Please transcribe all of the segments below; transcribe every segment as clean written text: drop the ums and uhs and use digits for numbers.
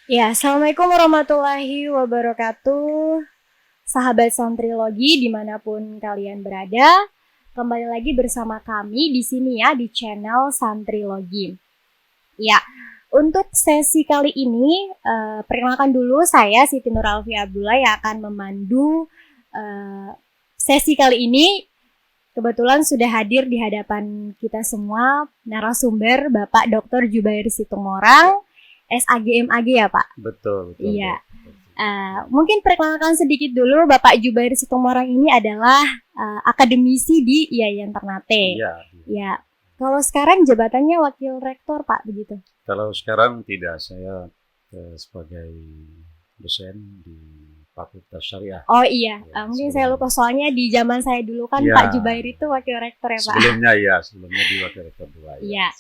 Ya, Assalamualaikum warahmatullahi wabarakatuh. Sahabat Santrilogi dimanapun kalian berada, kembali lagi bersama kami di sini ya di channel Santrilogi. Ya, untuk sesi kali ini, perkenalkan dulu saya Siti Nur Alfi Abdullah yang akan memandu sesi kali ini. Kebetulan sudah hadir di hadapan kita semua narasumber Bapak Dr. Jubair Situmorang, SAGMAG ya Pak? Betul. Iya. Mungkin perkenalkan sedikit dulu, Bapak Jubair Situmorang ini adalah akademisi di IAIN Ternate. Iya. Ya. Kalau sekarang jabatannya wakil rektor Pak, begitu? Kalau sekarang tidak, saya sebagai dosen di Fakultas Syariah. Oh iya, Ya, mungkin saya lupa soalnya di zaman saya dulu kan ya, Pak Jubair itu wakil rektor ya Pak. Sebelumnya di wakil rektor 2. Iya.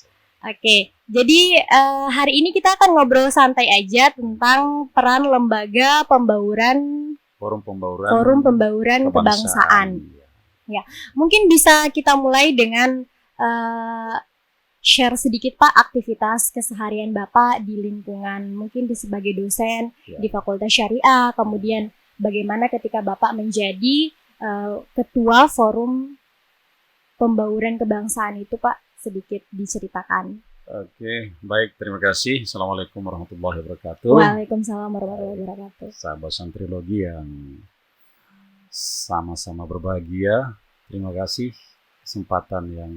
Oke, jadi hari ini kita akan ngobrol santai aja tentang peran lembaga pembauran Forum Pembauran Kebangsaan. Ya, mungkin bisa kita mulai dengan share sedikit Pak aktivitas keseharian Bapak di lingkungan mungkin sebagai dosen di Fakultas Syariah, kemudian bagaimana ketika Bapak menjadi ketua Forum Pembauran Kebangsaan itu Pak, sedikit diceritakan. Oke, baik, terima kasih. Assalamualaikum warahmatullahi wabarakatuh. Waalaikumsalam warahmatullahi wabarakatuh. Sahabat Santrilogi yang sama-sama berbahagia, terima kasih kesempatan yang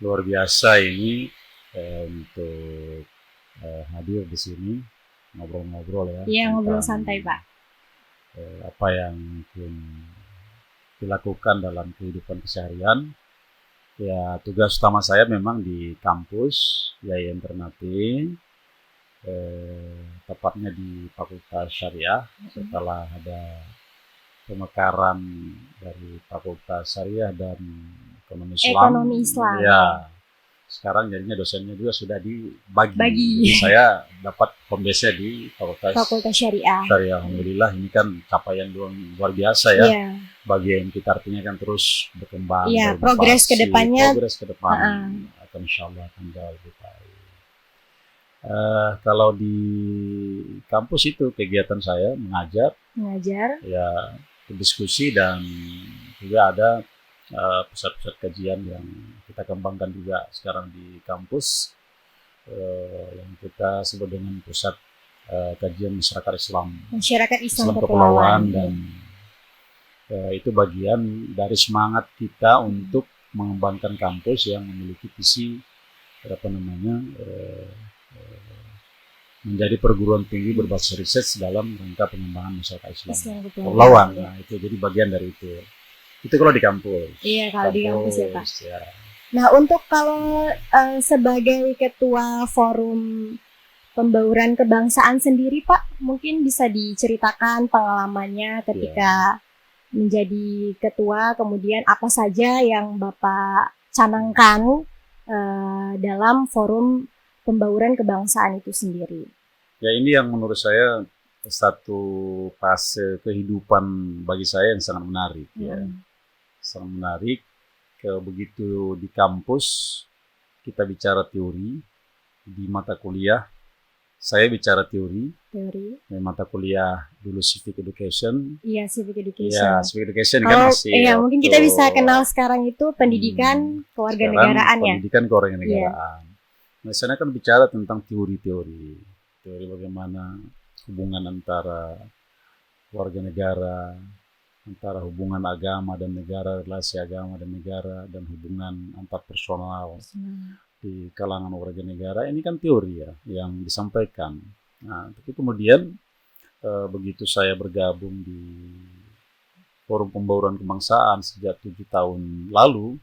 luar biasa ini untuk hadir di sini ngobrol-ngobrol ya. Iya, ngobrol santai Pak. Apa yang mungkin dilakukan dalam kehidupan keseharian. Ya, tugas utama saya memang di kampus IAIN Ternate, tepatnya di Fakultas Syariah. Setelah ada pemekaran dari Fakultas Syariah dan Ekonomi Islam. Ya, sekarang jadinya dosennya juga sudah dibagi. Jadi saya dapat home base-nya di Fakultas Syariah. Alhamdulillah, ini kan capaian luar biasa ya. Yeah. Bagian kita artinya kan terus berkembang. Iya, progres ke depannya. Progres ke depan akan insyaallah akan jauh lebih baik. Kalau di kampus itu kegiatan saya mengajar. Ya, diskusi dan juga ada pusat-pusat kajian yang kita kembangkan juga sekarang di kampus, yang kita sebut dengan pusat kajian masyarakat Islam Kepulauan, dan itu bagian dari semangat kita untuk mengembangkan kampus yang memiliki visi menjadi perguruan tinggi berbasis riset dalam rangka pengembangan masyarakat Islam Kepulauan. Nah, itu jadi bagian dari itu. Itu kalau di kampus. Iya, kalau di kampus ya Pak. Ya. Nah, untuk kalau sebagai ketua Forum Pembauran Kebangsaan sendiri Pak, mungkin bisa diceritakan pengalamannya ketika menjadi ketua, kemudian apa saja yang Bapak canangkan dalam Forum Pembauran Kebangsaan itu sendiri. Ya, ini yang menurut saya satu fase kehidupan bagi saya yang sangat menarik. Ya. Sangat menarik. Begitu di kampus kita bicara teori, di mata kuliah saya bicara teori. Mata kuliah dulu civic education. Iya, civic education. Ya, civic education kan masih. Iya, mungkin kita bisa kenal sekarang itu pendidikan kewarganegaraan ya. Pendidikan kewarganegaraan. Nah, sana kan bicara tentang teori bagaimana hubungan antara warga negara, antara hubungan agama dan negara, relasi agama dan negara, dan hubungan antar personal di kalangan warga negara. Ini kan teori ya yang disampaikan. Nah, tapi kemudian begitu saya bergabung di Forum Pembauran Kebangsaan sejak 7 tahun lalu,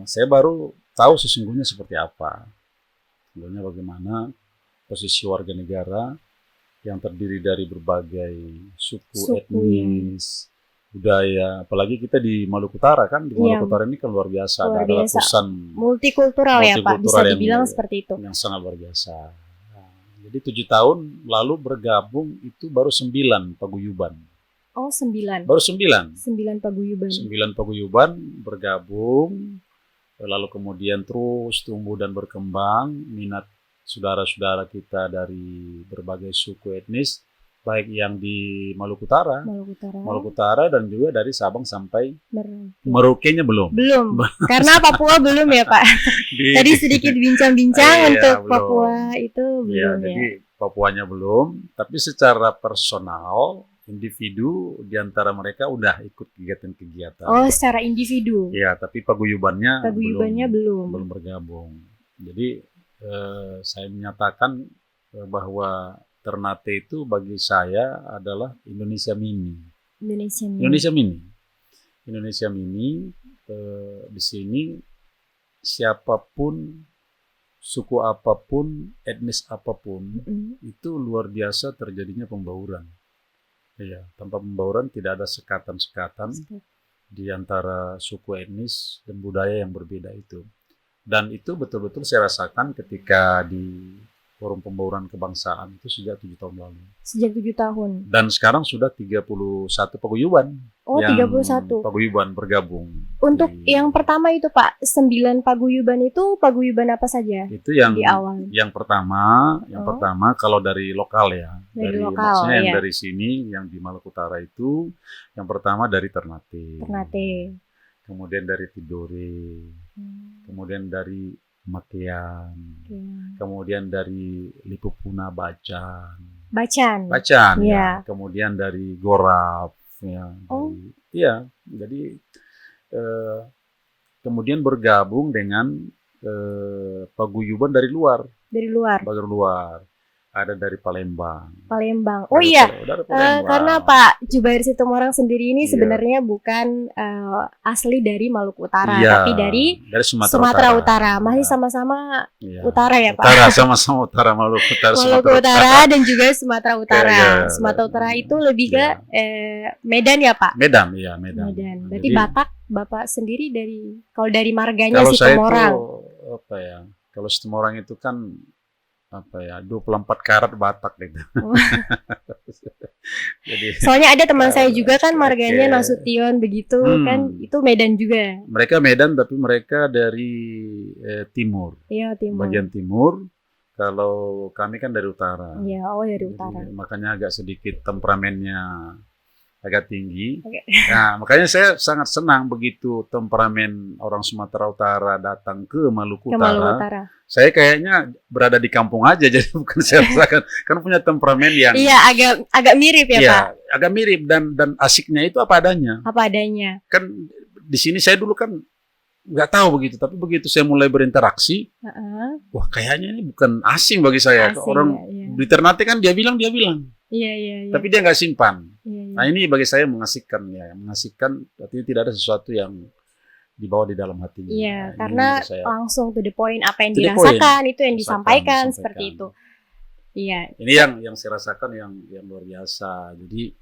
saya baru tahu sesungguhnya seperti apa. Sebenarnya bagaimana posisi warga negara yang terdiri dari berbagai suku etnis, budaya, apalagi kita di Maluku Utara kan, di Maluku Utara ini kan luar biasa, ada ratusan multikultural ya Pak, bisa dibilang seperti itu. Yang sangat luar biasa. Nah, jadi 7 tahun lalu bergabung itu baru 9 paguyuban. Oh, 9. Baru 9. 9 paguyuban. 9 paguyuban bergabung, lalu kemudian terus tumbuh dan berkembang minat saudara-saudara kita dari berbagai suku etnis, baik yang di Maluku Utara, Maluku Utara dan juga dari Sabang sampai Merauke-nya belum. Belum. Karena Papua belum ya, Pak. Tadi sedikit bincang-bincang untuk belum. Papua itu belum ya. Jadi Papuanya belum, tapi secara personal individu di antara mereka udah ikut kegiatan-kegiatan. Oh, secara individu. Ya, tapi paguyubannya belum bergabung. Jadi saya menyatakan bahwa Ternate itu bagi saya adalah Indonesia Mini. Indonesia Mini di sini siapapun, suku apapun, etnis apapun, itu luar biasa terjadinya pembauran. Iya, tanpa pembauran tidak ada sekatan-sekatan di antara suku etnis dan budaya yang berbeda itu. Dan itu betul-betul saya rasakan ketika di forum pembauran kebangsaan itu sejak 7 tahun lalu. Sejak 7 tahun. Dan sekarang sudah 31 paguyuban. Oh, 31. Paguyuban bergabung. Untuk yang pertama itu Pak, 9 paguyuban itu paguyuban apa saja? Itu yang di awal. Yang pertama kalau dari lokal ya. Dari lokal, maksudnya yang dari sini, yang di Maluku Utara itu, yang pertama dari Ternate. Kemudian dari Tidore. Kemudian dari Makian, kemudian dari Lipupuna Bacan, ya. Kemudian dari Gorap, ya. Jadi kemudian bergabung dengan paguyuban dari luar. Ada dari Palembang. Oh iya, karena Pak Jubair Situmorang sendiri ini sebenarnya bukan asli dari Maluku Utara, tapi dari Sumatera Utara. Masih sama-sama utara ya Pak? Sama-sama utara, Maluku Utara dan juga Sumatera Utara. Sumatera Utara itu lebih ke Medan ya Pak? Medan. Berarti Bapak sendiri kalau dari marganya Situmorang. Kalau Situmorang itu kan 24 karat Batak gitu. Jadi, soalnya ada teman saya juga kan marganya Nasution begitu kan, itu Medan juga. Mereka Medan tapi mereka dari timur. Iya, timur. Bagian timur. Kalau kami kan dari utara. Iya, dari utara. Makanya agak sedikit temperamennya agak tinggi. Nah, makanya saya sangat senang begitu temperamen orang Sumatera Utara datang ke Maluku Utara. Saya kayaknya berada di kampung aja, jadi bukan saya rasakan. Kan punya temperamen yang agak mirip ya Pak. Agak mirip dan asiknya itu apa adanya. Kan di sini saya dulu kan nggak tahu begitu, tapi begitu saya mulai berinteraksi, wah kayaknya ini bukan asing bagi saya. Orang di Ternate kan dia bilang. Iya. Tapi dia nggak simpan. Nah ini bagi saya mengasihkan, artinya tidak ada sesuatu yang dibawa di dalam hatinya. Iya, karena langsung to the point, apa yang dirasakan itu yang disampaikan seperti itu. Iya. Ini yang saya rasakan yang luar biasa. Jadi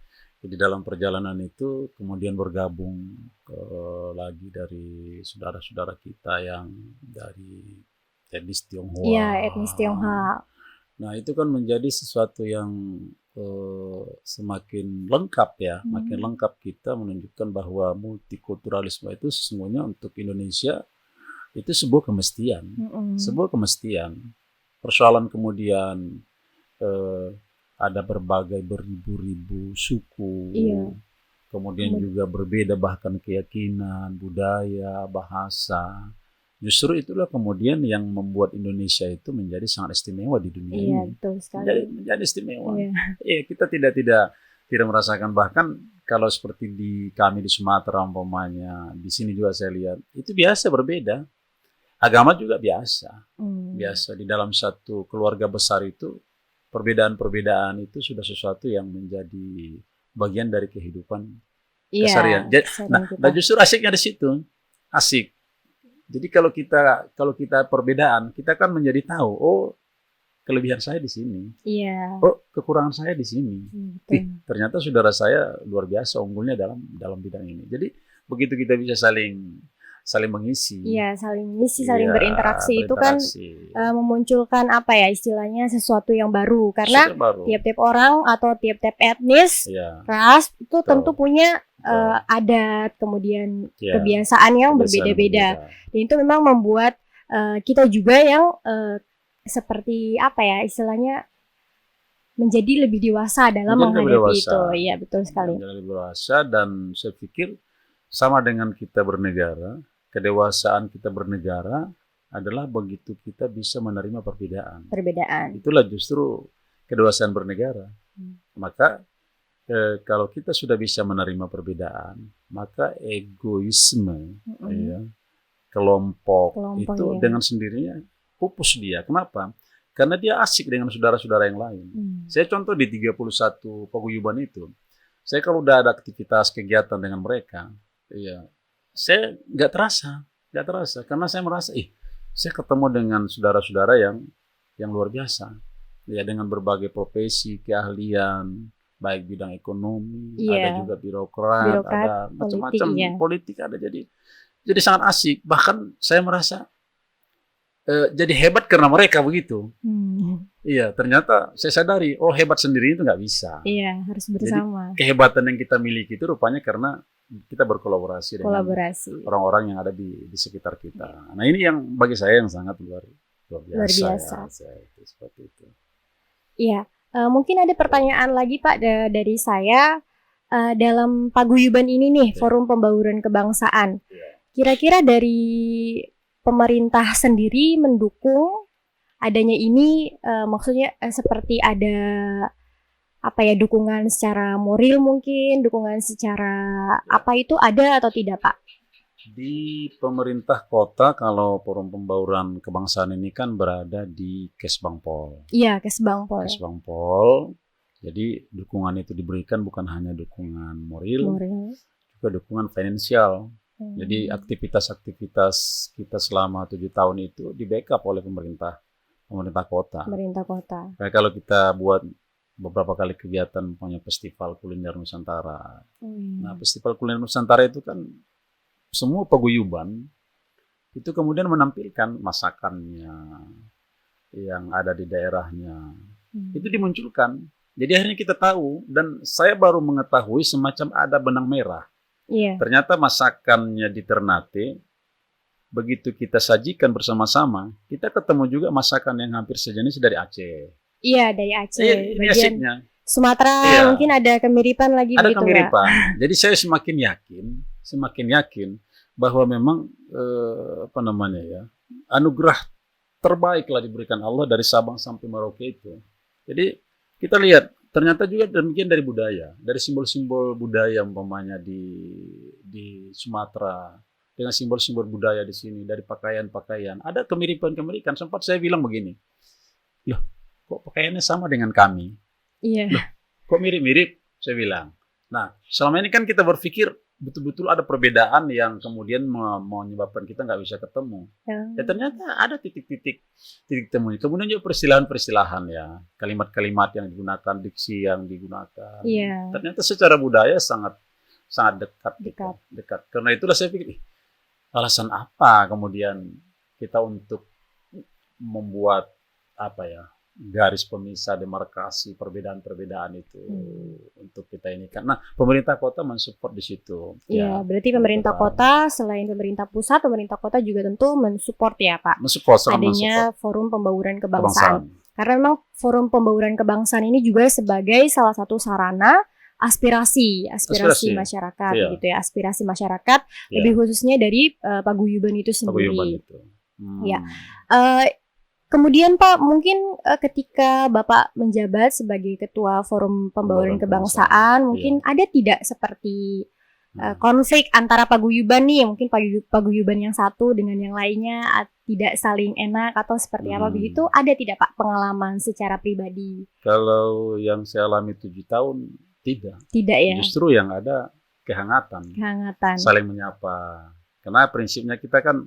di dalam perjalanan itu kemudian bergabung lagi dari saudara-saudara kita yang dari etnis Tionghoa. Iya, etnis Tionghoa. Nah itu kan menjadi sesuatu yang semakin lengkap ya, makin lengkap kita menunjukkan bahwa multikulturalisme itu sesungguhnya untuk Indonesia itu sebuah kemestian. Persoalan kemudian ada berbagai beribu-ribu suku, kemudian juga berbeda bahkan keyakinan, budaya, bahasa. Justru itulah kemudian yang membuat Indonesia itu menjadi sangat istimewa di dunia ini. Iya, betul sekali. Menjadi istimewa. Kita tidak merasakan, bahkan kalau seperti kami di Sumatera umpamanya, di sini juga saya lihat itu biasa berbeda. Agama juga biasa. Biasa di dalam satu keluarga besar itu perbedaan-perbedaan itu sudah sesuatu yang menjadi bagian dari kehidupan keseharian. Nah, justru asiknya di situ. Asik. Jadi kalau kita perbedaan, kita kan menjadi tahu, oh kelebihan saya di sini, oh kekurangan saya di sini. Ternyata saudara saya luar biasa unggulnya dalam bidang ini. Jadi begitu kita bisa saling mengisi. Iya, saling mengisi, saling berinteraksi itu kan memunculkan apa ya istilahnya sesuatu yang baru, karena tiap-tiap orang atau tiap-tiap etnis, ras itu tentu punya adat, kemudian kebiasaan yang berbeda-beda. Dan itu memang membuat kita juga yang seperti apa ya istilahnya menjadi lebih dewasa dalam Menjadi lebih menghadapi dewasa. itu. Iya, betul sekali. Menjadi lebih dewasa, dan saya pikir sama dengan kita bernegara, kedewasaan kita bernegara adalah begitu kita bisa menerima perbedaan. Perbedaan. Itulah justru kedewasaan bernegara. Maka kalau kita sudah bisa menerima perbedaan, maka egoisme, ya, kelompok itu ya. dengan sendirinya pupus dia. Kenapa? Karena dia asik dengan saudara-saudara yang lain. Saya contoh di 31 paguyuban itu, saya kalau udah ada aktivitas kegiatan dengan mereka, ya, saya nggak terasa, karena saya merasa, saya ketemu dengan saudara-saudara yang luar biasa, ya, dengan berbagai profesi, keahlian, baik bidang ekonomi, ada juga birokrat, ada macam-macam politik ada, jadi sangat asik. Bahkan saya merasa jadi hebat karena mereka begitu. Iya, ternyata saya sadari, hebat sendiri itu nggak bisa. Iya, harus bersama. Jadi kehebatan yang kita miliki itu rupanya karena kita berkolaborasi dengan orang-orang yang ada di sekitar kita. Nah, ini yang bagi saya yang sangat luar biasa. Ya, seperti itu. Iya, mungkin ada pertanyaan lagi Pak dari saya dalam paguyuban ini nih, Forum Pembauran Kebangsaan. Kira-kira dari pemerintah sendiri mendukung adanya ini, maksudnya seperti ada apa ya, dukungan secara moral mungkin, dukungan secara apa itu ada atau tidak Pak? Di pemerintah kota, kalau Forum Pembauran Kebangsaan ini kan berada di Kesbangpol. Iya, Kesbangpol. Kesbangpol. Jadi dukungan itu diberikan bukan hanya dukungan moral, juga dukungan finansial. Jadi aktivitas-aktivitas kita selama 7 tahun itu di backup oleh pemerintah kota. Pemerintah kota. Kayak kalau kita buat beberapa kali kegiatan punya festival kuliner Nusantara. Nah, festival kuliner Nusantara itu kan semua paguyuban itu kemudian menampilkan masakannya yang ada di daerahnya. Itu dimunculkan. Jadi akhirnya kita tahu, dan saya baru mengetahui semacam ada benang merah. Ternyata masakannya di Ternate, begitu kita sajikan bersama-sama, kita ketemu juga masakan yang hampir sejenis dari Aceh. Iya, dari Aceh. Ini asiknya. Sumatera mungkin ada kemiripan lagi. Ada kemiripan. Jadi saya semakin yakin bahwa memang anugerah terbaik telah diberikan Allah dari Sabang sampai Merauke itu. Jadi kita lihat, ternyata juga demikian dari budaya, dari simbol-simbol budaya umpamanya di Sumatera, dengan simbol-simbol budaya di sini, dari pakaian-pakaian, ada kemiripan-kemiripan. Sempat saya bilang begini, loh, kok pakaiannya sama dengan kami? Iya. Loh, kok mirip-mirip? Saya bilang. Nah, selama ini kan kita berpikir betul-betul ada perbedaan yang kemudian menyebabkan kita nggak bisa ketemu. Ya ternyata ada titik temu. Kemudian juga persilahan-persilahan, ya, kalimat-kalimat yang digunakan, diksi yang digunakan. Ternyata secara budaya sangat dekat. Karena itulah saya pikir, alasan apa kemudian kita untuk membuat garis pemisah, demarkasi, perbedaan-perbedaan itu untuk kita ini. Karena pemerintah kota mensupport di situ. Iya, berarti pemerintah kota selain pemerintah pusat, pemerintah kota juga tentu mensupport ya Pak. Adanya Forum Pembauran Kebangsaan. Karena memang Forum Pembauran Kebangsaan ini juga sebagai salah satu sarana aspirasi masyarakat, gitu ya, aspirasi masyarakat, lebih khususnya dari paguyuban itu sendiri. Ya. Kemudian Pak, mungkin ketika Bapak menjabat sebagai Ketua Forum Pembauran Kebangsaan, mungkin ada tidak seperti konflik antara paguyuban nih, mungkin paguyuban yang satu dengan yang lainnya tidak saling enak atau seperti apa begitu? Ada tidak Pak pengalaman secara pribadi? Kalau yang saya alami 7 tahun, tidak. Tidak ya? Justru yang ada kehangatan. Saling menyapa. Karena prinsipnya kita kan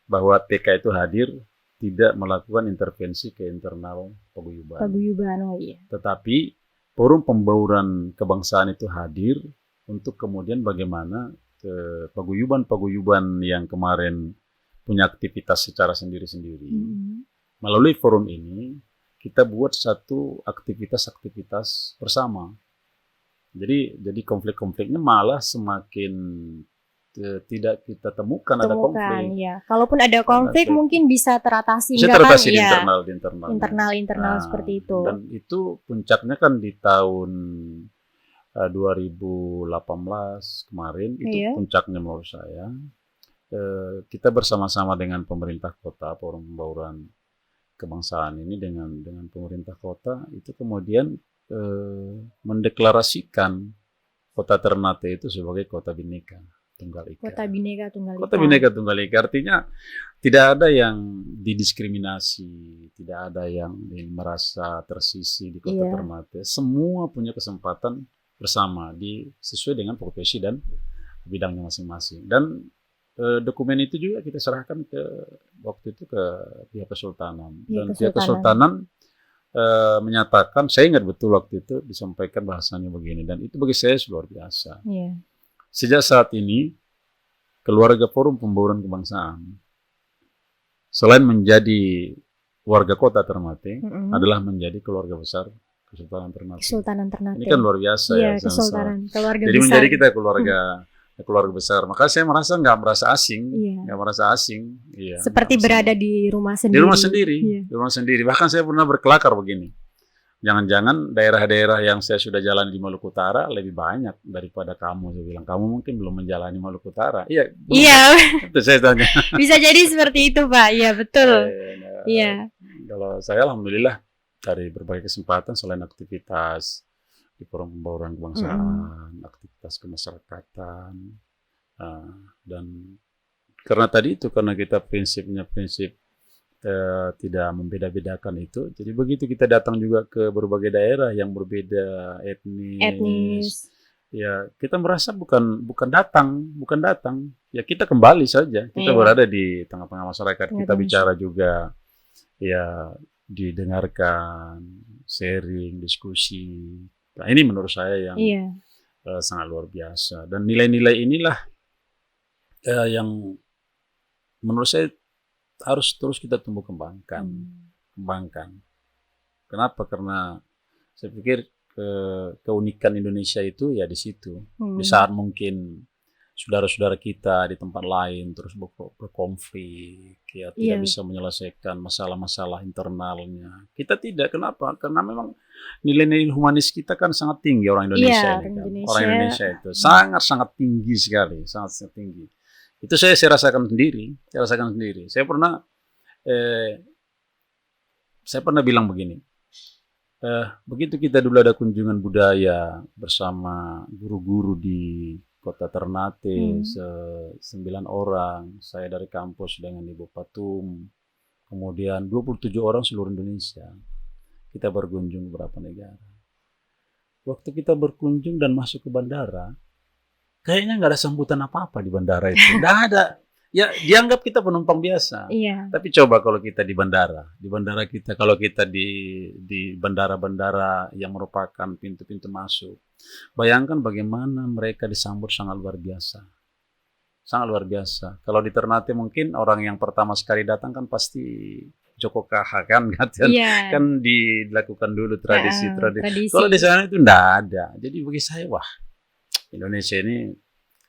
bahwa TK itu hadir tidak melakukan intervensi ke internal paguyuban. Tetapi Forum Pembauran Kebangsaan itu hadir untuk kemudian bagaimana paguyuban-paguyuban yang kemarin punya aktivitas secara sendiri-sendiri. Melalui forum ini kita buat satu aktivitas bersama. Jadi konflik-konfliknya malah semakin tidak kita temukan ada konflik. Ya. Kalaupun ada konflik mungkin bisa teratasi, bisa teratasi di internal seperti itu. Dan itu puncaknya kan di tahun 2018 kemarin, itu puncaknya menurut saya. Kita bersama-sama dengan pemerintah kota, Forum Pembauran Kebangsaan ini dengan pemerintah kota itu kemudian mendeklarasikan kota Ternate itu sebagai kota Bhinneka Tunggal Ika. Kota Bhinneka Tunggal Ika. Kota Bhinneka Tunggal Ika artinya tidak ada yang didiskriminasi, tidak ada yang merasa tersisih di kota Ternate. Semua punya kesempatan bersama sesuai dengan profesi dan bidangnya masing-masing. Dan dokumen itu juga kita serahkan waktu itu ke pihak kesultanan. Dan pihak kesultanan menyatakan, saya ingat betul waktu itu disampaikan bahasanya begini, dan itu bagi saya luar biasa. Sejak saat ini, keluarga Forum Pembauran Kebangsaan selain menjadi warga kota Ternate, adalah menjadi keluarga besar Kesultanan Ternate. Ini kan luar biasa ya. Kesultanan, keluarga jadi besar. Menjadi kita keluarga besar. Maka saya nggak merasa asing, Iya. Seperti berada di rumah sendiri. Di rumah sendiri. Bahkan saya pernah berkelakar begini. Jangan-jangan daerah-daerah yang saya sudah jalan di Maluku Utara lebih banyak daripada kamu. Saya bilang, kamu mungkin belum menjalani Maluku Utara. Iya. Itu saya tanya. Bisa jadi seperti itu, Pak. Iya, betul. Kalau saya alhamdulillah dari berbagai kesempatan selain aktivitas di Forum Pembauran Kebangsaan, aktivitas kemasyarakatan, dan karena kita prinsip tidak membeda-bedakan itu, jadi begitu kita datang juga ke berbagai daerah yang berbeda etnis, ya kita merasa bukan datang, ya kita kembali saja, kita berada di tengah-tengah masyarakat, kita bicara juga, ya didengarkan, sharing, diskusi. Nah, ini menurut saya yang sangat luar biasa, dan nilai-nilai inilah yang menurut saya harus terus kita tumbuh kembangkan. Kenapa? Karena saya pikir keunikan Indonesia itu ya di situ. Di saat mungkin saudara-saudara kita di tempat lain terus berkonflik, ya tidak bisa menyelesaikan masalah-masalah internalnya. Kita tidak. Kenapa? Karena memang nilai-nilai humanis kita kan sangat tinggi orang Indonesia ini kan. Orang Indonesia itu sangat tinggi sekali, sangat tinggi. Itu saya rasakan sendiri. Saya pernah bilang begini. Begitu kita dulu ada kunjungan budaya bersama guru-guru di Kota Ternate, 9 orang, saya dari kampus dengan Ibu Patum, kemudian 27 orang seluruh Indonesia. Kita berkunjung ke beberapa negara. Waktu kita berkunjung dan masuk ke bandara, kayaknya nggak ada sambutan apa-apa di bandara itu. Nggak ada. Ya, dianggap kita penumpang biasa. Tapi coba kalau kita di bandara kita, kalau kita di bandara-bandara yang merupakan pintu-pintu masuk, bayangkan bagaimana mereka disambut sangat luar biasa. Kalau di Ternate mungkin orang yang pertama sekali datang kan pasti Joko Kaha kan dilakukan dulu tradisi. Kalau di sana itu nggak ada. Jadi bagi saya, wah, Indonesia ini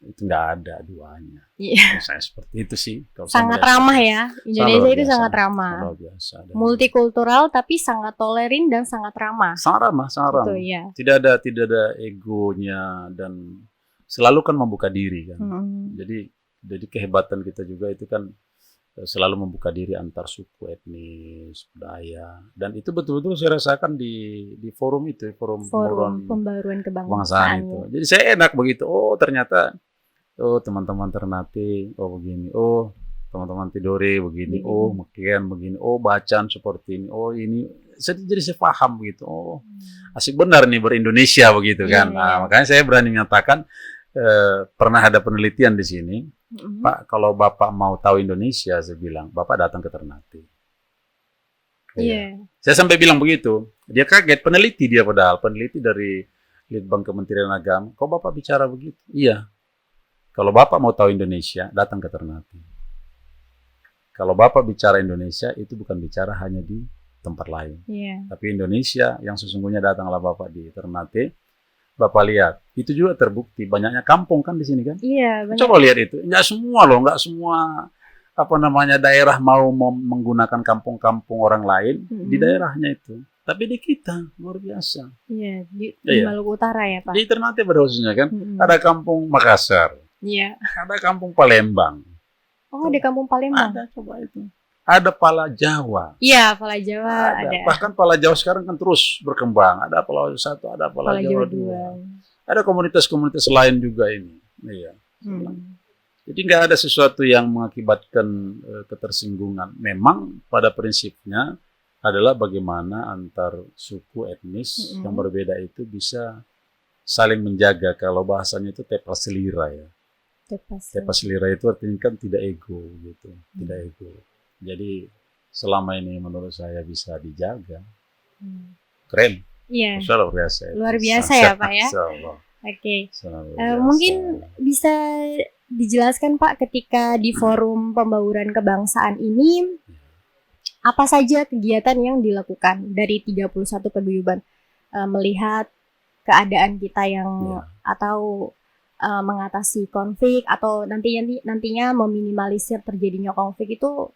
itu nggak ada duanya. Saya seperti itu sih. Sangat ramah ya. Indonesia itu sangat ramah. Multikultural tapi sangat toleran dan sangat ramah. Sangat ramah. Itu, Tidak ada egonya, dan selalu kan membuka diri kan. Jadi kehebatan kita juga itu kan selalu membuka diri antar suku, etnis, budaya, dan itu betul-betul saya rasakan di forum itu, forum pembaruan kebangsaan itu. Jadi saya enak begitu. Oh, ternyata teman-teman Ternate begini, teman-teman Tidore begini, Mekian begini, bacaan seperti ini, ini jadi saya paham begitu. Asik benar nih berindonesia begitu kan. Makanya saya berani menyatakan, pernah ada penelitian di sini, Pak, kalau Bapak mau tahu Indonesia, saya bilang, Bapak datang ke Ternate. Saya sampai bilang begitu. Dia kaget, peneliti dari Litbang Kementerian Agama. Kok Bapak bicara begitu? Iya. Kalau Bapak mau tahu Indonesia, datang ke Ternate. Kalau Bapak bicara Indonesia, itu bukan bicara hanya di tempat lain. Tapi Indonesia yang sesungguhnya datanglah Bapak di Ternate, Bapak lihat, itu juga terbukti banyaknya kampung kan di sini kan. Iya, banyak. Coba lihat itu, nggak semua loh, nggak semua daerah mau menggunakan kampung-kampung orang lain di daerahnya itu. Tapi di kita luar biasa. Iya, di Iya. Maluku Utara ya Pak. Di Ternate pada khususnya kan, ada kampung Makassar, Iya. ada kampung Palembang, Oh, ada kampung Palembang. ada coba itu, ada Pala Jawa. Iya, Pala Jawa ada. Bahkan Pala Jawa sekarang kan terus berkembang. Ada Pala Jawa 1, ada Pala Jawa 2. Ada komunitas-komunitas lain juga ini. Iya. Jadi nggak ada sesuatu yang mengakibatkan ketersinggungan. Memang pada prinsipnya adalah bagaimana antar suku etnis yang berbeda itu bisa saling menjaga. Kalau bahasanya itu tepa selira ya. Tepa selira itu artinya kan tidak ego gitu, tidak ego. Jadi selama ini menurut saya bisa dijaga. Keren. Iya. Luar biasa. Luar biasa ya Pak ya. Oke. Mungkin bisa dijelaskan Pak, ketika di forum pembauran kebangsaan ini apa saja kegiatan yang dilakukan dari 31 paguyuban, melihat keadaan kita yang atau mengatasi konflik atau nantinya meminimalisir terjadinya konflik itu,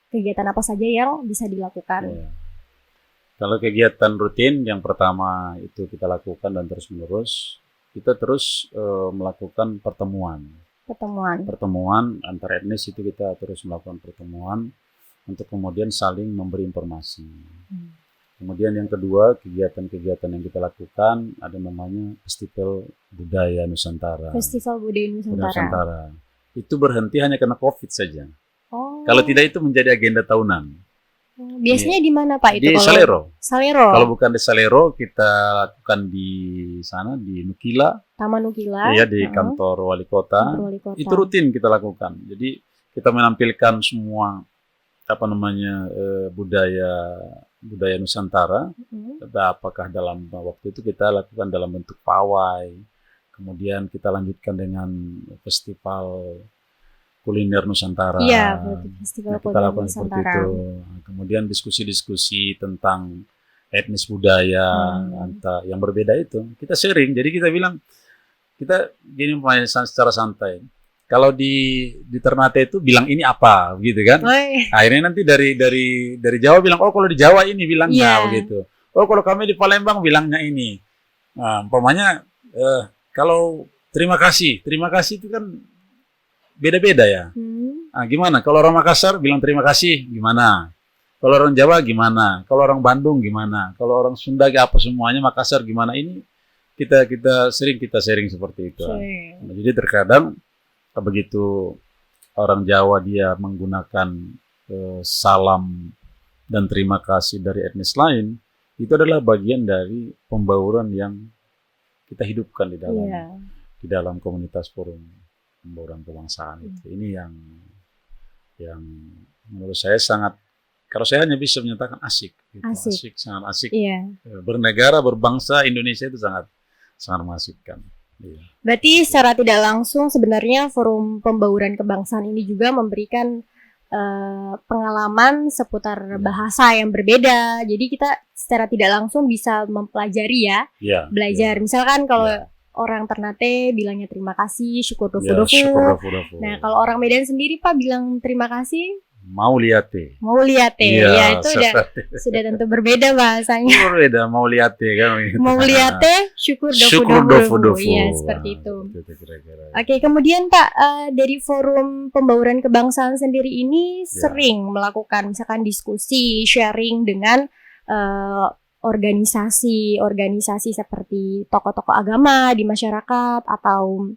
kegiatan apa saja yang bisa dilakukan? Kalau kegiatan rutin yang pertama itu kita lakukan dan terus menerus, kita terus melakukan pertemuan antar etnis, itu kita terus melakukan pertemuan untuk kemudian saling memberi informasi. Kemudian yang kedua, kegiatan-kegiatan yang kita lakukan ada namanya Festival Budaya Nusantara. Festival Budaya Nusantara. Itu berhenti hanya karena COVID saja. Kalau tidak itu menjadi agenda tahunan. Biasanya di mana Pak itu? Di Salero. Kalau bukan di Salero, kita lakukan di sana, di Nukila. Taman Nukila. Ya, di kantor wali kota. Itu rutin kita lakukan. Jadi kita menampilkan semua budaya Nusantara. Apakah dalam waktu itu kita lakukan dalam bentuk pawai. Kemudian kita lanjutkan dengan festival kuliner Nusantara. Iya, festival kita lakukan seperti itu. Kemudian diskusi-diskusi tentang etnis budaya yang berbeda itu. Kita sharing. Jadi kita bilang, kita gini secara santai. Kalau di Ternate itu bilang ini apa, gitu kan? Akhirnya nanti dari Jawa bilang, oh kalau di Jawa ini bilangnya begitu. Oh kalau kami di Palembang bilangnya ini. Nah, umpamanya kalau terima kasih itu kan beda-beda ya. Nah, gimana? Kalau orang Makassar bilang terima kasih, gimana? Kalau orang Jawa gimana? Kalau orang Bandung gimana? Kalau orang Sunda apa semuanya, Makassar gimana? Ini kita sharing seperti itu. Nah, jadi terkadang begitu orang Jawa dia menggunakan salam dan terima kasih dari etnis lain, itu adalah bagian dari pembauran yang kita hidupkan di dalam komunitas forum pembauran kebangsaan itu. Ini yang menurut saya sangat, kalau saya hanya bisa menyatakan asik, sangat asik. Bernegara, berbangsa Indonesia itu sangat mengasihkan. Berarti secara tidak langsung sebenarnya forum pembauran kebangsaan ini juga memberikan pengalaman seputar bahasa yang berbeda. Jadi kita secara tidak langsung bisa mempelajari belajar. Misalkan kalau orang Ternate bilangnya terima kasih, syukur dofu-dofu. Nah, kalau orang Medan sendiri Pak bilang terima kasih, mau liate. Ya, itu sudah tentu berbeda bahasanya. Berbeda, mau liate kan. Mau liate, syukur dofu-dofu. Iya, seperti itu. Oke, kemudian Pak, dari forum pembauran kebangsaan sendiri ini sering melakukan misalkan diskusi, sharing dengan organisasi seperti tokoh-tokoh agama di masyarakat atau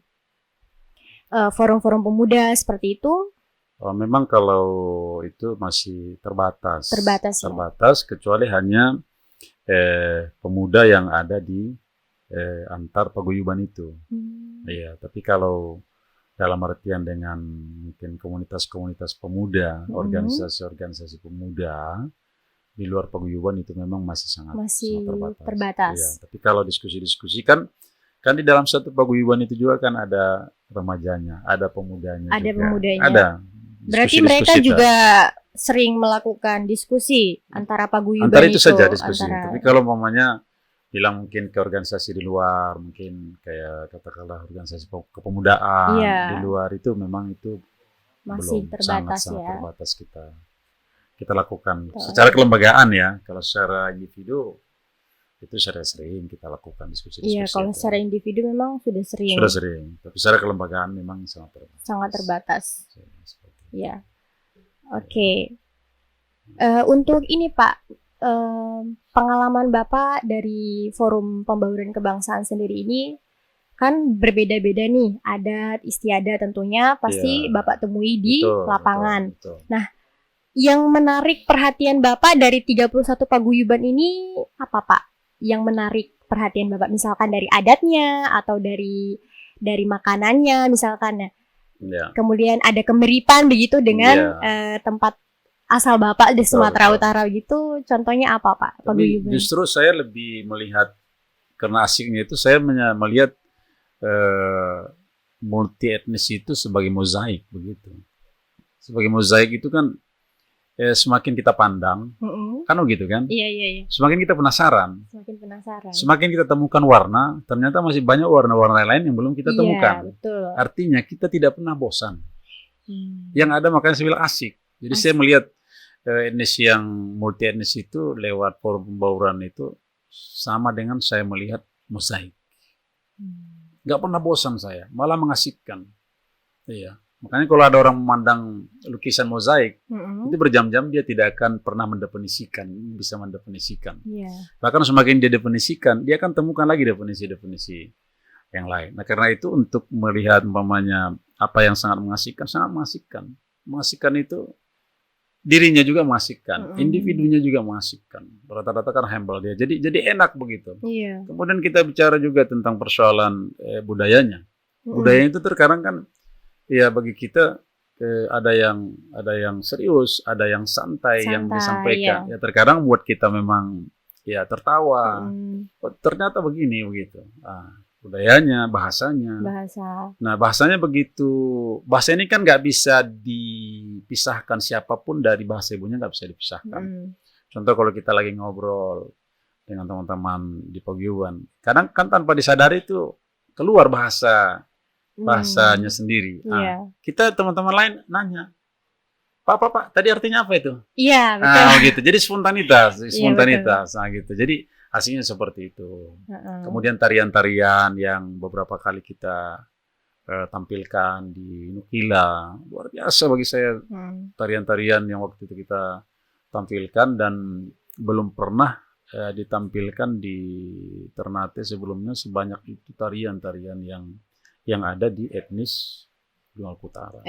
forum-forum pemuda seperti itu? Memang kalau itu masih terbatas, kecuali hanya pemuda yang ada di antar paguyuban itu. Iya, tapi kalau dalam artian dengan mungkin komunitas-komunitas pemuda, organisasi-organisasi pemuda di luar paguyuban itu memang masih sangat terbatas. Ya, tapi kalau diskusi-diskusi kan di dalam satu paguyuban itu juga kan ada remajanya, ada pemudanya. Ada. Berarti mereka juga sering melakukan diskusi antara paguyuban antara itu saja diskusi. Tapi kalau umpamanya bilang mungkin ke organisasi di luar, mungkin kayak katakanlah organisasi kepemudaan Iya. di luar itu memang itu Masih belum terbatas sangat ya. terbatas kita lakukan Betul. secara kelembagaan ya. Kalau secara individu itu sering kita lakukan diskusi-diskusi. Iya, kalau itu. secara individu memang sudah sering. Sudah sering, tapi secara kelembagaan memang sangat terbatas. Sangat terbatas. Seperti itu. Iya. Oke. Untuk ini Pak, pengalaman Bapak dari Forum Pembauran Kebangsaan sendiri ini kan berbeda-beda nih, adat istiadat tentunya pasti Iya. Bapak temui di Betul, lapangan. betul. Yang menarik perhatian Bapak dari 31 paguyuban ini apa Pak? Yang menarik perhatian Bapak, misalkan dari adatnya atau dari makanannya misalkan ya. Ya. Kemudian ada kemiripan begitu dengan tempat asal Bapak di Sumatera Utara gitu. Contohnya apa Pak? Tapi Paguyuban. justru saya lebih melihat, karena asiknya itu saya melihat multi etnis itu sebagai mozaik begitu. Sebagai mozaik itu kan semakin kita pandang, kan begitu kan? Iya. Semakin kita penasaran. Semakin penasaran. Semakin kita temukan warna, ternyata masih banyak warna-warna lain yang belum kita temukan. Betul. Artinya kita tidak pernah bosan. Yang ada makanya saya bilang asik. Jadi saya melihat etnis yang multi etnis itu lewat forum pembauran itu sama dengan saya melihat mozaik. Nggak pernah bosan saya, malah mengasihkan. Iya. Makanya kalau ada orang memandang lukisan mozaik, itu berjam-jam dia tidak akan pernah bisa mendefinisikan. Bahkan semakin dia definisikan, dia akan temukan lagi definisi-definisi yang lain. Nah karena itu untuk melihat umpamanya apa yang sangat mengasihkan. Mengasihkan itu dirinya juga mengasihkan, individunya juga mengasihkan. Rata-rata kan humble dia, jadi enak begitu. Kemudian kita bicara juga tentang persoalan budayanya. Budayanya itu terkadang kan ya bagi kita ada yang serius, ada yang santai yang disampaikan. Ya terkadang buat kita memang ya tertawa. Ternyata begini begitu. Budayanya, bahasanya. Nah bahasanya begitu. Bahasa ini kan nggak bisa dipisahkan, siapapun dari bahasa ibunya nggak bisa dipisahkan. Contoh kalau kita lagi ngobrol dengan teman-teman di paguyuban, kadang kan tanpa disadari itu keluar bahasanya sendiri. Kita teman-teman lain nanya, Pak, tadi artinya apa itu? Iya, betul. Gitu. Jadi spontanitas, nah gitu. Jadi aslinya seperti itu. Kemudian tarian-tarian yang beberapa kali kita tampilkan di Nukila, luar biasa bagi saya tarian-tarian yang waktu itu kita tampilkan dan belum pernah ditampilkan di Ternate sebelumnya sebanyak itu tarian-tarian yang ada di etnis Maluku Utara,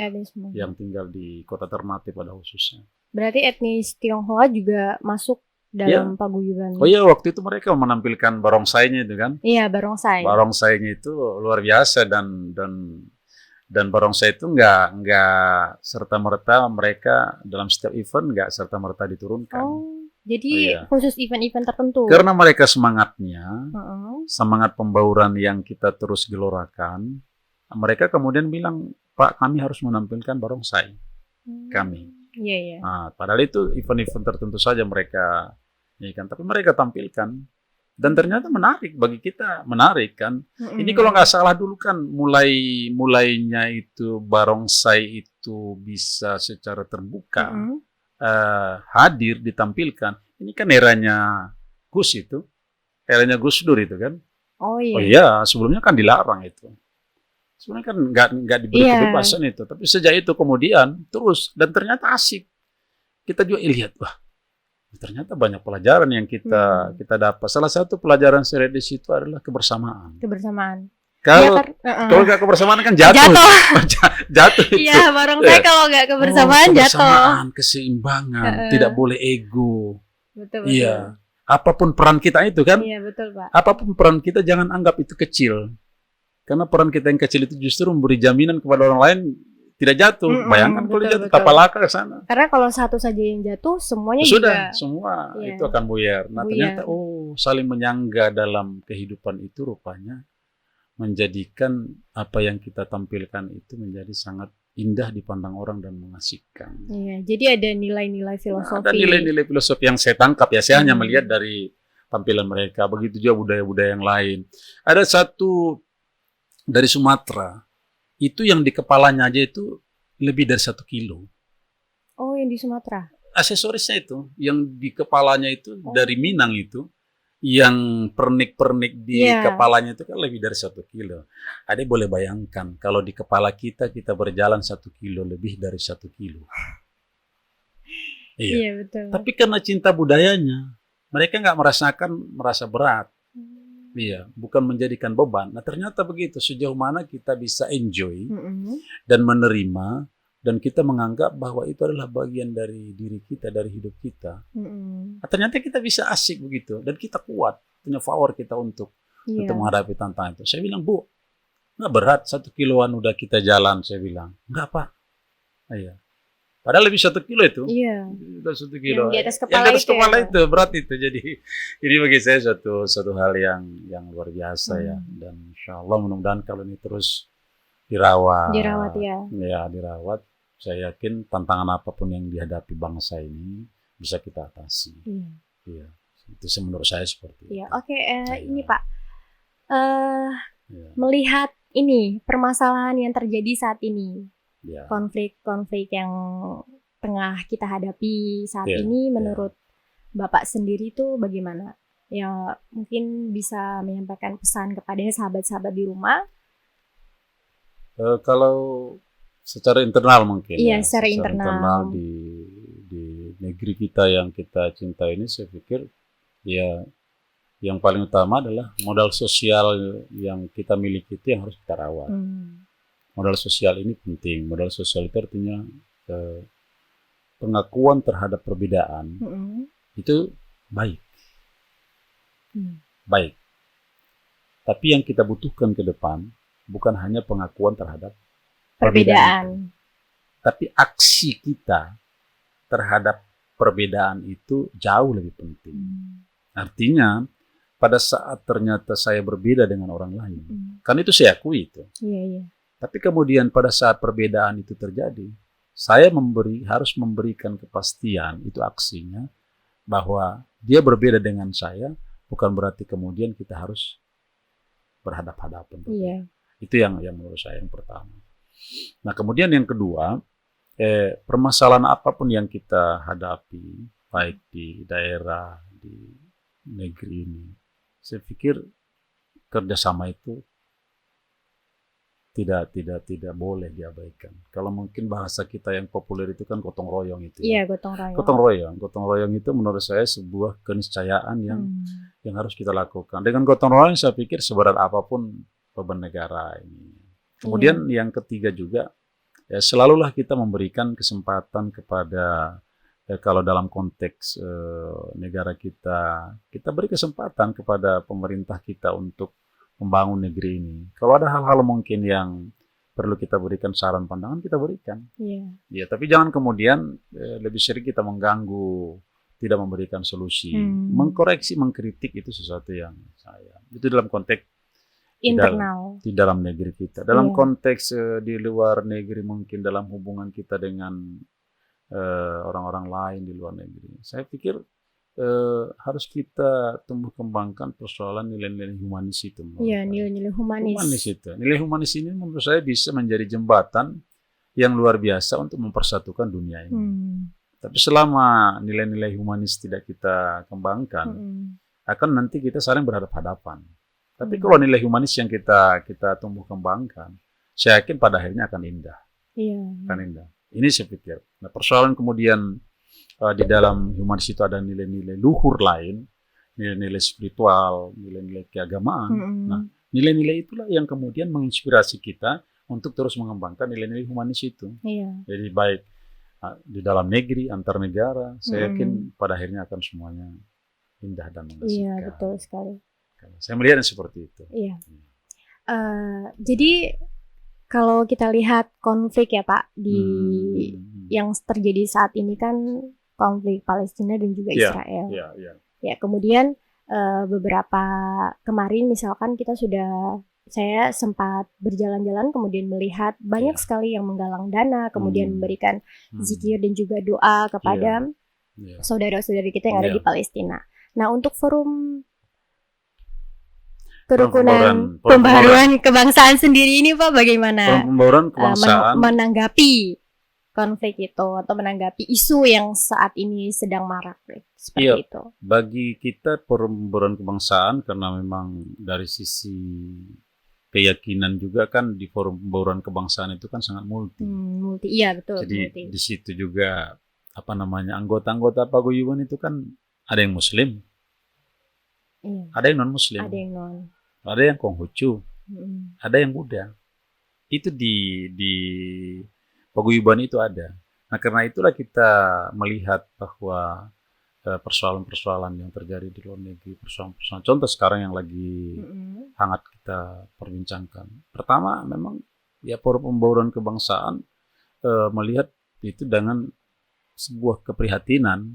yang tinggal di kota Ternate pada khususnya. Berarti etnis Tionghoa juga masuk dalam paguyuban. Oh iya, waktu itu mereka menampilkan barongsainya itu kan? Iya, barongsai. Barongsainya itu luar biasa dan barongsai itu nggak serta merta mereka dalam setiap event nggak serta merta diturunkan. Jadi khusus event-event tertentu. Karena mereka semangatnya, semangat pembauran yang kita terus gelorakan, mereka kemudian bilang, Pak, kami harus menampilkan barongsai kami. Nah, padahal itu event-event tertentu saja mereka nyanyikan, tapi mereka tampilkan dan ternyata menarik bagi kita, menarik kan. Ini kalau nggak salah dulu kan mulainya itu barongsai itu bisa secara terbuka hadir ditampilkan. Ini kan eranya Gus Dur itu kan. Oh iya, sebelumnya kan dilarang itu. Sebenarnya kan nggak diberi kebebasan itu, tapi sejak itu kemudian terus dan ternyata asik. Kita juga lihat, wah ternyata banyak pelajaran yang kita dapat. Salah satu pelajaran saya di situ adalah kebersamaan. Kalau nggak kebersamaan kan jatuh. Jatuh itu. Iya, barongsai kalau nggak kebersamaan jatuh. Keseimbangan, tidak boleh ego. Betul. Iya, apapun peran kita itu kan. Iya betul Pak. Apapun peran kita jangan anggap itu kecil. Karena peran kita yang kecil itu justru memberi jaminan kepada orang lain tidak jatuh. Bayangkan kalau jatuh, tapalaka ke sana. Karena kalau satu saja yang jatuh, semuanya sudah, semua itu akan buyar. Nah ternyata saling menyangga dalam kehidupan itu rupanya menjadikan apa yang kita tampilkan itu menjadi sangat indah dipandang orang dan mengasihkan. Iya, jadi ada nilai-nilai filosofi. Ada nilai-nilai filosofi yang saya tangkap ya. Saya hanya melihat dari tampilan mereka. Begitu juga budaya-budaya yang lain. Ada satu dari Sumatera, itu yang di kepalanya aja itu lebih dari 1 kilo. Oh, yang di Sumatera. Aksesorisnya itu, yang di kepalanya itu dari Minang itu, yang pernik-pernik di kepalanya itu kan lebih dari 1 kilo. Ade boleh bayangkan kalau di kepala kita berjalan 1 kilo, lebih dari 1 kilo. Iya, betul. Tapi karena cinta budayanya, mereka nggak merasa berat. Iya, bukan menjadikan beban. Nah, ternyata begitu, sejauh mana kita bisa enjoy dan menerima, dan kita menganggap bahwa itu adalah bagian dari diri kita, dari hidup kita. Nah, ternyata kita bisa asik begitu, dan kita kuat, punya power kita untuk menghadapi tantangan itu. Saya bilang, Bu, nggak berat, 1 kiloan udah kita jalan. Saya bilang, nggak apa. Iya. Padahal lebih 1 kilo itu. Iya. Udah 1 kilo. Yang di atas kepala itu berat itu. Jadi ini bagi saya suatu hal yang luar biasa ya. Dan insya Allah mudah-mudahan kalau ini terus dirawat. Ya, dirawat. Saya yakin tantangan apapun yang dihadapi bangsa ini bisa kita atasi. Iya. Itu menurut saya seperti itu. Oke, ini Pak. Melihat ini permasalahan yang terjadi saat ini. Konflik-konflik yang tengah kita hadapi saat ini, menurut Bapak sendiri itu bagaimana? Ya, mungkin bisa menyampaikan pesan kepada sahabat-sahabat di rumah. Kalau secara internal mungkin. Secara internal di negeri kita yang kita cinta ini, saya pikir ya yang paling utama adalah modal sosial yang kita miliki itu yang harus kita rawat. Modal sosial ini penting. Modal sosial itu artinya pengakuan terhadap perbedaan itu baik. Baik. Tapi yang kita butuhkan ke depan bukan hanya pengakuan terhadap perbedaan. Tapi aksi kita terhadap perbedaan itu jauh lebih penting. Artinya pada saat ternyata saya berbeda dengan orang lain, kan itu saya akui itu. Tapi kemudian pada saat perbedaan itu terjadi, saya harus memberikan kepastian, itu aksinya, bahwa dia berbeda dengan saya, bukan berarti kemudian kita harus berhadap-hadapan. Itu yang menurut saya yang pertama. Nah, kemudian yang kedua, permasalahan apapun yang kita hadapi, baik di daerah, di negeri ini, saya pikir kerjasama itu tidak boleh diabaikan. Kalau mungkin bahasa kita yang populer itu kan gotong royong itu. Gotong royong itu menurut saya sebuah keniscayaan yang harus kita lakukan. Dengan gotong royong saya pikir seberat apapun beban negara ini. Kemudian yang ketiga juga, selalulah kita memberikan kesempatan kepada kalau dalam konteks negara kita beri kesempatan kepada pemerintah kita untuk membangun negeri ini. Kalau ada hal-hal mungkin yang perlu kita berikan saran pandangan, kita berikan. Ya, tapi jangan kemudian lebih sering kita mengganggu, tidak memberikan solusi. Mengkoreksi, mengkritik itu sesuatu yang itu dalam konteks internal. Di dalam negeri kita. Dalam konteks di luar negeri, mungkin dalam hubungan kita dengan orang-orang lain di luar negeri. Saya pikir harus kita tumbuh kembangkan persoalan nilai-nilai humanis itu. Nilai-nilai humanis itu. Nilai humanis ini menurut saya bisa menjadi jembatan yang luar biasa untuk mempersatukan dunia ini. Tapi selama nilai-nilai humanis tidak kita kembangkan, akan nanti kita saling berhadapan-hadapan. Tapi kalau nilai humanis yang kita tumbuh kembangkan, saya yakin pada akhirnya akan indah. Akan indah. Ini saya pikir. Nah, persoalan kemudian di dalam humanis itu ada nilai-nilai luhur lain, nilai-nilai spiritual, nilai-nilai keagamaan. Nah, nilai-nilai itulah yang kemudian menginspirasi kita untuk terus mengembangkan nilai-nilai humanis itu. Jadi baik di dalam negeri, antar negara, saya yakin pada akhirnya akan semuanya indah dan mengasihkan. Iya, betul sekali. Saya melihatnya seperti itu. Jadi kalau kita lihat konflik ya Pak yang terjadi saat ini kan konflik Palestina dan juga Israel. Ya, kemudian beberapa kemarin misalkan saya sempat berjalan-jalan kemudian melihat banyak sekali yang menggalang dana, kemudian memberikan zikir dan juga doa kepada saudara-saudari kita yang ada di Palestina. Nah, untuk forum Pembaruan pembaruan kebangsaan sendiri ini Pak bagaimana pembaruan kebangsaan. menanggapi konflik itu atau menanggapi isu yang saat ini sedang marak seperti Iya, itu? bagi kita pembaruan kebangsaan karena memang dari sisi keyakinan juga kan di forum pembaruan kebangsaan itu kan sangat multi. Multi, iya betul. Jadi multi. di situ juga anggota-anggota paguyuban itu kan ada yang Muslim, Iya. ada yang non Muslim, Ada yang non. ada yang Konghucu, ada yang Buddha. Itu di paguyuban itu ada. Nah karena itulah kita melihat bahwa persoalan-persoalan yang terjadi di luar negeri, persoalan-persoalan contoh sekarang yang lagi hangat kita perbincangkan. Pertama memang ya forum pembaruan kebangsaan melihat itu dengan sebuah keprihatinan.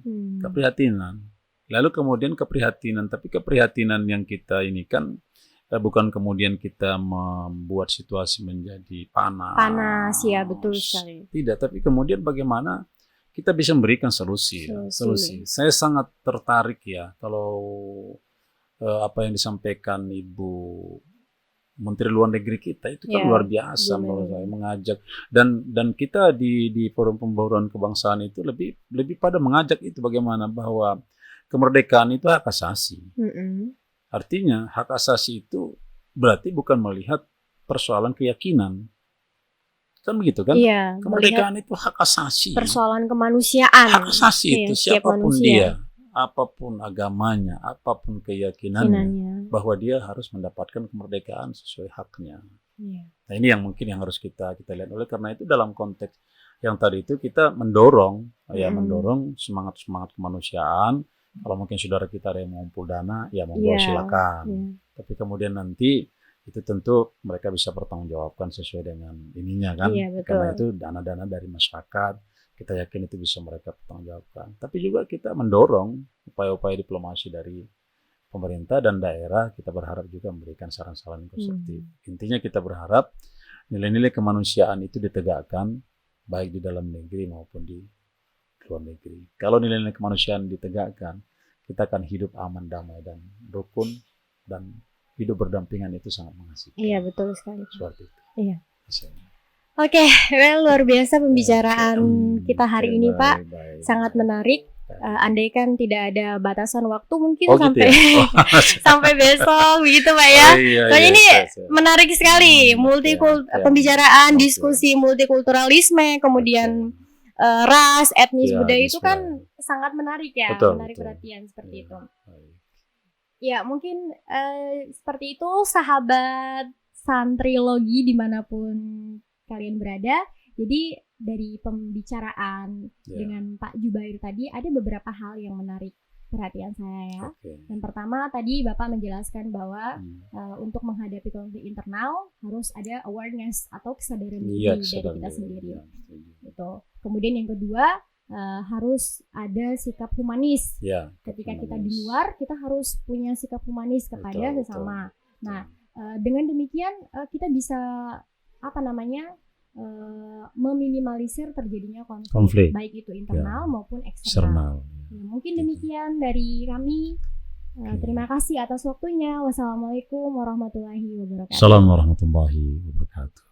Lalu kemudian keprihatinan, tapi keprihatinan yang kita ini kan bukan kemudian kita membuat situasi menjadi panas. Ya betul sekali. Tidak, tapi kemudian bagaimana kita bisa memberikan solusi. Saya sangat tertarik ya kalau apa yang disampaikan Ibu Menteri Luar Negeri kita itu kan luar biasa menurut saya, mengajak dan kita di forum pembaruan kebangsaan itu lebih pada mengajak itu bagaimana bahwa kemerdekaan itu hak asasi. Artinya hak asasi itu berarti bukan melihat persoalan keyakinan. Kan begitu kan? Iya, kemerdekaan itu hak asasi. Persoalan kemanusiaan. Hak asasi itu siapapun dia, apapun agamanya, apapun keyakinannya, bahwa dia harus mendapatkan kemerdekaan sesuai haknya. Nah ini yang mungkin yang harus kita lihat. Oleh karena itu dalam konteks yang tadi itu kita mendorong semangat kemanusiaan. Kalau mungkin saudara kita ada yang mengumpul dana, ya monggo silakan. Tapi kemudian nanti itu tentu mereka bisa bertanggungjawabkan sesuai dengan ininya kan. Karena itu dana-dana dari masyarakat, kita yakin itu bisa mereka bertanggungjawabkan. Tapi juga kita mendorong upaya-upaya diplomasi dari pemerintah dan daerah. Kita berharap juga memberikan saran-saran konstruktif. Intinya kita berharap nilai-nilai kemanusiaan itu ditegakkan baik di dalam negeri maupun di luar negeri. Kalau nilai-nilai kemanusiaan ditegakkan, kita akan hidup aman, damai, dan rukun, dan hidup berdampingan itu sangat mengasihkan. Iya, betul sekali. Seperti itu. Iya. Oke, luar biasa pembicaraan kita hari ini, Pak. Sangat menarik. Andaikan tidak ada batasan waktu, mungkin sampai sampai besok, begitu Pak ya. Soalnya ini menarik sekali, pembicaraan, diskusi multikulturalisme, kemudian ras, etnis, budaya itu kan sangat menarik ya, menarik perhatian seperti itu. Ya mungkin seperti itu sahabat santrilogi dimanapun kalian berada. Jadi dari pembicaraan dengan Pak Jubair tadi ada beberapa hal yang menarik perhatian saya ya. Yang pertama tadi Bapak menjelaskan bahwa untuk menghadapi konflik internal harus ada awareness atau kesadaran diri dari kita sendiri. Gitu. Kemudian yang kedua harus ada sikap humanis. Ketika kita di luar kita harus punya sikap humanis kepada sesama. Nah, dengan demikian kita bisa meminimalisir terjadinya konflik baik itu internal maupun eksternal. Mungkin demikian dari kami. Terima kasih atas waktunya. Wassalamualaikum warahmatullahi wabarakatuh. Assalamualaikum warahmatullahi wabarakatuh.